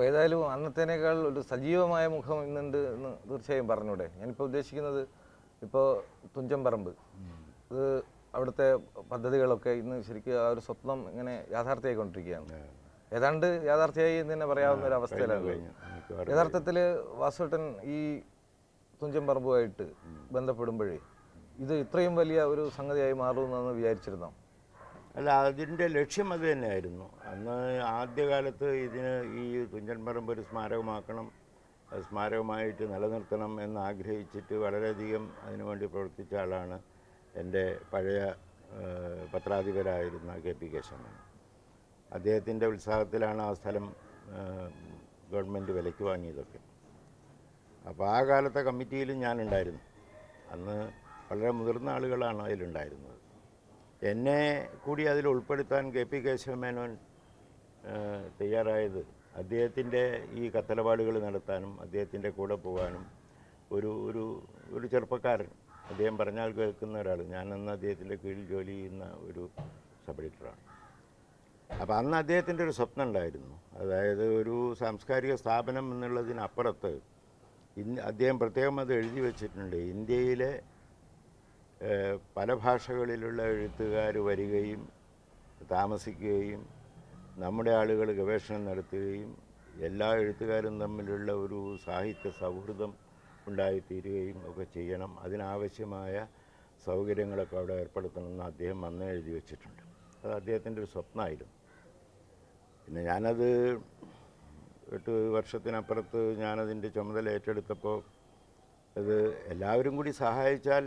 ഏതായാലും അന്നത്തേനേക്കാൾ ഒരു സജീവമായ മുഖം ഇന്നുണ്ട് എന്ന് തീർച്ചയായും പറഞ്ഞൂടെ. ഞാനിപ്പോൾ ഉദ്ദേശിക്കുന്നത് ഇപ്പോൾ തുഞ്ചൻ പറമ്പ്, ഇത് അവിടുത്തെ പദ്ധതികളൊക്കെ ഇന്ന് ശരിക്കും ആ ഒരു സ്വപ്നം ഇങ്ങനെ യാഥാർത്ഥ്യമായിക്കൊണ്ടിരിക്കുകയാണ്. ഏതാണ്ട് യാഥാർത്ഥ്യമായി എന്ന് തന്നെ പറയാവുന്ന ഒരു അവസ്ഥയിലാണ്. യഥാർത്ഥത്തിൽ വാസുവേട്ടൻ ഈ തുഞ്ചൻ പറമ്പുമായിട്ട് ബന്ധപ്പെടുമ്പോഴേ ഇത് ഇത്രയും വലിയ ഒരു സംഗതിയായി മാറുമെന്ന് വിചാരിച്ചിരുന്നോ? അല്ല, അതിൻ്റെ ലക്ഷ്യം അത് തന്നെയായിരുന്നു. അന്ന് ആദ്യകാലത്ത് ഇതിന് ഈ തുഞ്ചൻ പറമ്പ് ഒരു സ്മാരകമാക്കണം, അത് സ്മാരകമായിട്ട് നിലനിർത്തണം എന്നാഗ്രഹിച്ചിട്ട് വളരെയധികം അതിനുവേണ്ടി പ്രവർത്തിച്ച ആളാണ് എൻ്റെ പഴയ പത്രാധിപരായിരുന്ന കെ പി കേശവൻ. അദ്ദേഹത്തിൻ്റെ ഉത്സാഹത്തിലാണ് ആ സ്ഥലം ഗവൺമെൻറ് വിലയ്ക്ക് വാങ്ങിയതൊക്കെ. അപ്പോൾ ആ കാലത്തെ കമ്മിറ്റിയിലും ഞാനുണ്ടായിരുന്നു. അന്ന് വളരെ മുതിർന്ന ആളുകളാണ് അതിലുണ്ടായിരുന്നത്. എന്നെ കൂടി അതിൽ ഉൾപ്പെടുത്താൻ കെ പി കേശവമേനോൻ തയ്യാറായത് അദ്ദേഹത്തിൻ്റെ ഈ കത്തലപാടുകൾ നടത്താനും അദ്ദേഹത്തിൻ്റെ കൂടെ പോകാനും ഒരു ഒരു ഒരു ചെറുപ്പക്കാരൻ, അദ്ദേഹം പറഞ്ഞാൽ കേൾക്കുന്ന ഒരാൾ, ഞാനന്ന് അദ്ദേഹത്തിൻ്റെ കീഴിൽ ജോലി ചെയ്യുന്ന ഒരു സബ് എഡിറ്ററാണ്. അപ്പോൾ അന്ന് അദ്ദേഹത്തിൻ്റെ ഒരു സ്വപ്നം ഉണ്ടായിരുന്നു. അതായത് ഒരു സാംസ്കാരിക സ്ഥാപനം എന്നുള്ളതിനപ്പുറത്ത് അദ്ദേഹം പ്രത്യേകം അത് എഴുതി വച്ചിട്ടുണ്ട്. ഇന്ത്യയിലെ പല ഭാഷകളിലുള്ള എഴുത്തുകാർ വരികയും താമസിക്കുകയും നമ്മുടെ ആളുകൾ ഗവേഷണം നടത്തുകയും എല്ലാ എഴുത്തുകാരും തമ്മിലുള്ള ഒരു സാഹിത്യ സൗഹൃദം ഉണ്ടായിത്തീരുകയും ഒക്കെ ചെയ്യണം. അതിനാവശ്യമായ സൗകര്യങ്ങളൊക്കെ അവിടെ ഏർപ്പെടുത്തണമെന്ന് അദ്ദേഹം അന്നേ എഴുതി വച്ചിട്ടുണ്ട്. അത് അദ്ദേഹത്തിൻ്റെ ഒരു സ്വപ്നമായിരുന്നു. പിന്നെ ഞാനത് 8 വർഷത്തിനപ്പുറത്ത് ഞാനതിൻ്റെ ചുമതല ഏറ്റെടുത്തപ്പോൾ അത് എല്ലാവരും കൂടി സഹായിച്ചാൽ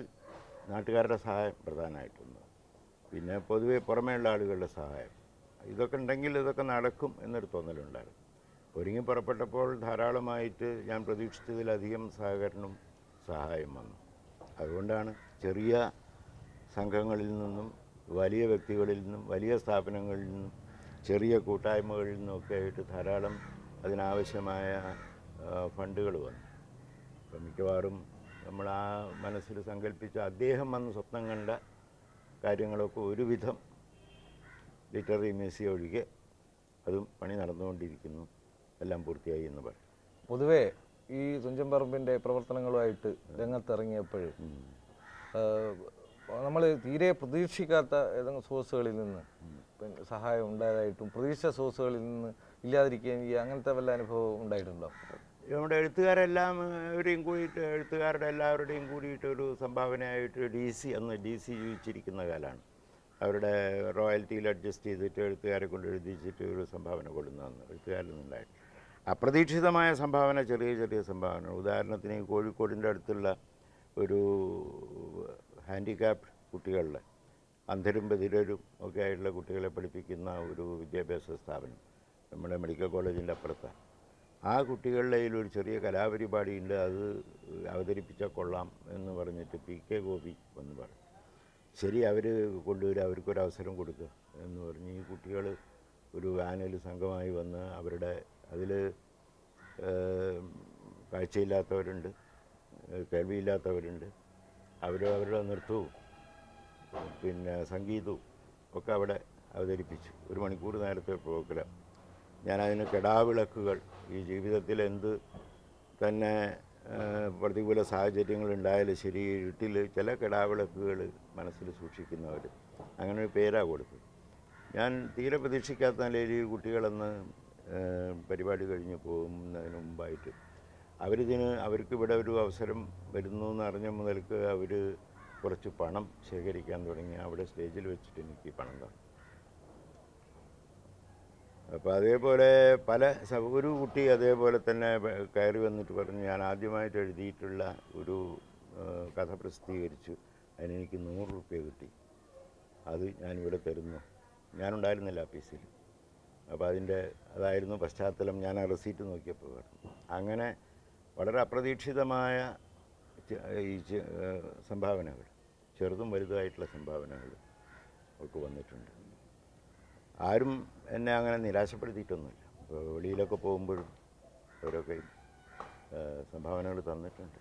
നാട്ടുകാരുടെ സഹായം പ്രധാനമായിട്ടൊന്ന്, പിന്നെ പൊതുവെ പുറമേയുള്ള ആളുകളുടെ സഹായം, ഇതൊക്കെ ഉണ്ടെങ്കിൽ ഇതൊക്കെ നടക്കും എന്നൊരു തോന്നലുണ്ടായിരുന്നു. ഒരുങ്ങി പുറപ്പെട്ടപ്പോൾ ധാരാളമായിട്ട് ഞാൻ പ്രതീക്ഷിച്ചതിലധികം സഹകരണം സഹായം വന്നു. അതുകൊണ്ടാണ് ചെറിയ സംഘങ്ങളിൽ നിന്നും വലിയ വ്യക്തികളിൽ നിന്നും വലിയ സ്ഥാപനങ്ങളിൽ നിന്നും ചെറിയ കൂട്ടായ്മകളിൽ നിന്നൊക്കെ ആയിട്ട് ധാരാളം അതിനാവശ്യമായ ഫണ്ടുകൾ വന്നു. അപ്പം മിക്കവാറും നമ്മൾ ആ മനസ്സിൽ സങ്കല്പിച്ച അദ്ദേഹം വന്ന് സ്വപ്നം കണ്ട കാര്യങ്ങളൊക്കെ ഒരുവിധം ലിറ്റററി മ്യൂസിയം ഒഴികെ അതും പണി നടന്നുകൊണ്ടിരിക്കുന്നു, എല്ലാം പൂർത്തിയായി എന്ന് പറയും. പൊതുവേ ഈ തുഞ്ചൻ പറമ്പിൻ്റെ പ്രവർത്തനങ്ങളുമായിട്ട് രംഗത്തിറങ്ങിയപ്പോൾ നമ്മൾ തീരെ പ്രതീക്ഷിക്കാത്ത ഏതെങ്കിലും സോഴ്സുകളിൽ നിന്ന് സഹായം ഉണ്ടായതായിട്ടും പ്രതീക്ഷിച്ച സോഴ്സുകളിൽ നിന്ന് ഇല്ലാതിരിക്കുകയും ചെയ്യുക, അങ്ങനത്തെ വല്ല അനുഭവം ഉണ്ടായിട്ടുണ്ടോ? നമ്മുടെ എഴുത്തുകാരുടെ എല്ലാവരുടെയും കൂടിയിട്ട് ഒരു സംഭാവനയായിട്ട് അന്ന് ഡി സി ജീവിച്ചിരിക്കുന്ന കാലമാണ്. അവരുടെ റോയൽറ്റിയിൽ അഡ്ജസ്റ്റ് ചെയ്തിട്ട് എഴുത്തുകാരെ കൊണ്ട് എഴുതിച്ചിട്ട് ഒരു സംഭാവന കൊടുക്കുന്നതെന്ന് എഴുത്തുകാരിൽ നിന്നുണ്ടായിട്ട് അപ്രതീക്ഷിതമായ സംഭാവന, ചെറിയ ചെറിയ സംഭാവന. ഉദാഹരണത്തിന് കോഴിക്കോടിൻ്റെ അടുത്തുള്ള ഒരു ഹാൻഡിക്യാപ്ഡ് കുട്ടികളുടെ, അന്ധരും ബധിരരും ഒക്കെ ആയിട്ടുള്ള കുട്ടികളെ പഠിപ്പിക്കുന്ന ഒരു വിദ്യാഭ്യാസ സ്ഥാപനം നമ്മുടെ മെഡിക്കൽ കോളേജിൻ്റെ അപ്പുറത്താണ്. ആ കുട്ടികളുടെ ഒരു ചെറിയ കലാപരിപാടിയുണ്ട്, അത് അവതരിപ്പിച്ചാൽ കൊള്ളാം എന്ന് പറഞ്ഞിട്ട് പി കെ ഗോപി വന്ന് പറഞ്ഞു. ശരി, അവർ കൊണ്ടുവരിക, അവർക്കൊരവസരം കൊടുക്കുക എന്ന് പറഞ്ഞ് ഈ കുട്ടികൾ ഒരു വാനിൽ സംഘമായി വന്ന് അവരുടെ അതിൽ കാഴ്ചയില്ലാത്തവരുണ്ട്, കേൾവിയില്ലാത്തവരുണ്ട്, അവരുടെ നൃത്തവും പിന്നെ സംഗീതവും ഒക്കെ അവിടെ അവതരിപ്പിച്ചു. 1 മണിക്കൂർ നേരത്തെ പ്രോഗ്രാം. ഞാനതിന് കെടാവിളക്കുകൾ, ഈ ജീവിതത്തിൽ എന്ത് തന്നെ പ്രതികൂല സാഹചര്യങ്ങളുണ്ടായാലും ശരി, വീട്ടിൽ ചില കെടാവിളക്കുകൾ മനസ്സിൽ സൂക്ഷിക്കുന്നവർ, അങ്ങനെ ഒരു പേരാണ് കൊടുത്തത്. ഞാൻ തീരെ പ്രതീക്ഷിക്കാത്ത നിലയിൽ ഈ കുട്ടികളെന്ന് പരിപാടി കഴിഞ്ഞ് പോകുന്നതിന് മുമ്പായിട്ട് അവർക്ക് ഇവിടെ ഒരു അവസരം വരുന്നു എന്നറിഞ്ഞ മുതൽക്ക് അവർ കുറച്ച് പണം ശേഖരിക്കാൻ തുടങ്ങി. അവിടെ സ്റ്റേജിൽ വെച്ചിട്ട് എനിക്ക് പണം തന്നു. അപ്പോൾ അതേപോലെ ഒരു കുട്ടി അതേപോലെ തന്നെ കയറി വന്നിട്ട് പറഞ്ഞു, ഞാൻ ആദ്യമായിട്ട് എഴുതിയിട്ടുള്ള ഒരു കഥ പ്രസിദ്ധീകരിച്ചു, അതിനെനിക്ക് 100 രൂപ കിട്ടി, അത് ഞാനിവിടെ തരുന്നു. ഞാനുണ്ടായിരുന്നില്ല ആഫീസിൽ. അപ്പോൾ അതായിരുന്നു പശ്ചാത്തലം. ഞാൻ ആ റെസീറ്റ് നോക്കിയപ്പോൾ പറഞ്ഞു. അങ്ങനെ വളരെ അപ്രതീക്ഷിതമായ ഈ സംഭാവനകൾ, ചെറുതും വലുതായിട്ടുള്ള സംഭാവനകൾ ഒക്കെ വന്നിട്ടുണ്ട്. ആരും എന്നെ അങ്ങനെ നിരാശപ്പെടുത്തിയിട്ടൊന്നുമില്ല. വെളിയിലൊക്കെ പോകുമ്പോഴും അവരൊക്കെ സംഭാവനകൾ തന്നിട്ടുണ്ട്.